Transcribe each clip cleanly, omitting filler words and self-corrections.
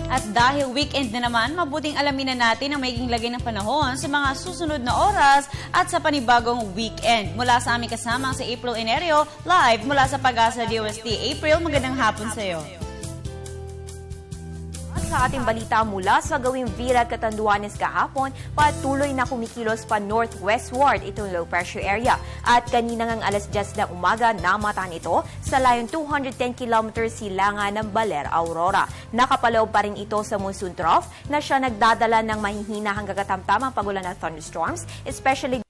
At dahil weekend na naman, mabuting alamin na natin ang magiging lagay ng panahon sa mga susunod na oras at sa panibagong weekend. Mula sa aming kasama si April Enerio, live mula sa Pag-asa DOST. April, magandang hapon sa iyo. Sa ating balita mula sa gawing Vira at Catanduanes kahapon, patuloy na kumikilos pa northwestward itong low pressure area. At kanina ngang alas 10 ng umaga, namataan ito sa layong 210 km silangan ng Baler, Aurora. Nakapaloob pa rin ito sa monsoon trough na siya nagdadala ng mahihina hanggang katamtamang pagulan ng thunderstorms, especially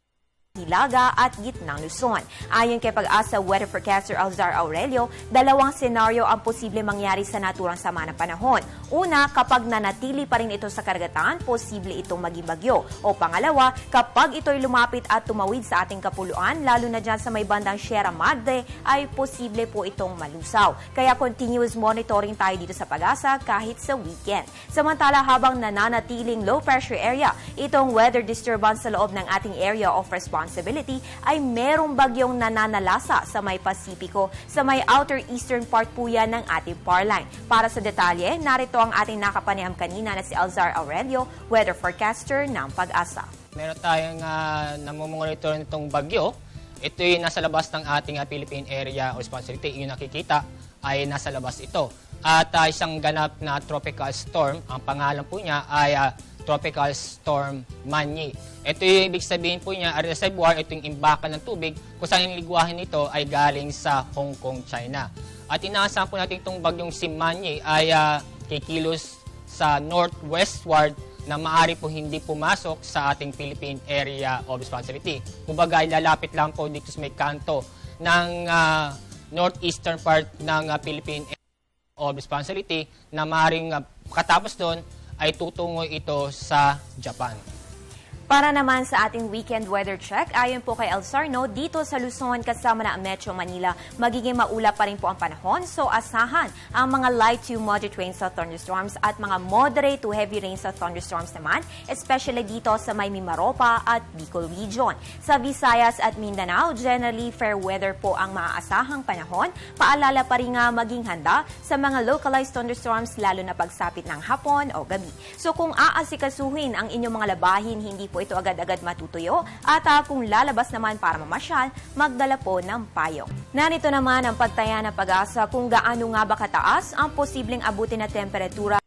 Hilaga at gitnang Luzon. Ayon kay Pag-asa weather forecaster Alzar Aurelio, dalawang senaryo ang posible mangyari sa naturang sama ng panahon. Una, kapag nanatili pa rin ito sa karagatan, posible itong maging bagyo. O pangalawa, kapag ito'y lumapit at tumawid sa ating kapuluan, lalo na dyan sa may bandang Sierra Madre, ay posible po itong malusaw. Kaya continuous monitoring tayo dito sa Pag-asa kahit sa weekend. Samantala, habang nananatiling low pressure area, itong weather disturbance sa loob ng ating area of responsibility ay merong bagyong nananalasa sa may Pasipiko, sa may outer eastern part po yan ng ating power line. Para sa detalye, narito ang ating nakapanayam kanina na si Alzar Aurelio, weather forecaster ng Pag-asa. Meron tayong namumonitor nitong bagyo. Ito yung nasa labas ng ating Philippine Area of Responsibility. Yung nakikita ay nasa labas ito. At isang ganap na tropical storm, ang pangalan po niya ay Tropical Storm Manny. Ito yung ibig sabihin po niya, reservoir, ito yung imbakan ng tubig, kung saan yung ligwahin nito ay galing sa Hong Kong, China. At inaasahan po natin itong bagyong si Manny ay kikilos sa northwestward na maaari po hindi pumasok sa ating Philippine Area of Responsibility. Kumbaga, lalapit lang po dito sa may kanto ng northeastern part ng Philippine Area of Responsibility na maaaring katapos doon ay tutungo ito sa Japan. Para naman sa ating weekend weather check, ayon po kay El Sarno, dito sa Luzon kasama na ang Metro Manila, magiging maulap pa rin po ang panahon. So asahan ang mga light to moderate rains at thunderstorms at mga moderate to heavy rains at thunderstorms naman, especially dito sa may Mimaropa at Bicol region. Sa Visayas at Mindanao, generally fair weather po ang maaasahang panahon. Paalala pa rin nga maging handa sa mga localized thunderstorms lalo na pagsapit ng hapon o gabi. So kung aasikasuhin ang inyong mga labahin, hindi po ito agad-agad matutuyo at kung lalabas naman para mamasyal, magdala po ng payong. Narito naman ang pagtaya ng Pag-asa kung gaano nga ba kataas ang posibleng abutin na temperatura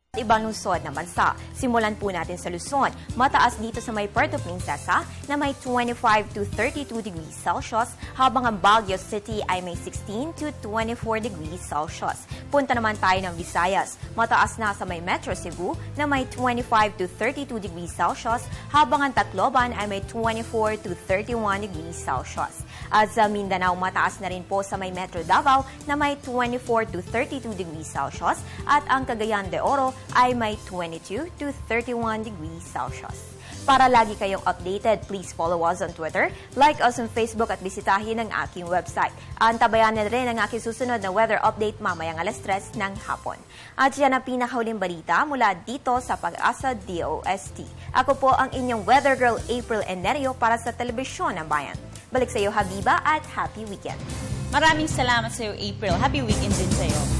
sa ibang lungsod ng bansa. Simulan po natin sa Luzon. Mataas dito sa may Puerto Princesa na may 25 to 32 degrees Celsius, habang ang Baguio City ay may 16 to 24 degrees Celsius. Punta naman tayo ng Visayas. Mataas na sa may Metro Cebu na may 25 to 32 degrees Celsius, habang ang Tacloban ay may 24 to 31 degrees Celsius. At sa Mindanao, mataas na rin po sa may Metro Davao na may 24 to 32 degrees Celsius, at ang Cagayan de Oro ay may 22 to 31 degrees Celsius. Para lagi kayong updated, please follow us on Twitter, like us on Facebook at bisitahin ang aking website. Antabayan na rin ang aking susunod na weather update mamayang alas 3 ng hapon. At yan ang pinakahuling balita mula dito sa Pag-asa DOST. Ako po ang inyong weather girl April Enerio para sa Telebisyon ng Bayan. Balik sa iyo, Habiba, at happy weekend. Maraming salamat sa iyo, April. Happy weekend din sa iyo.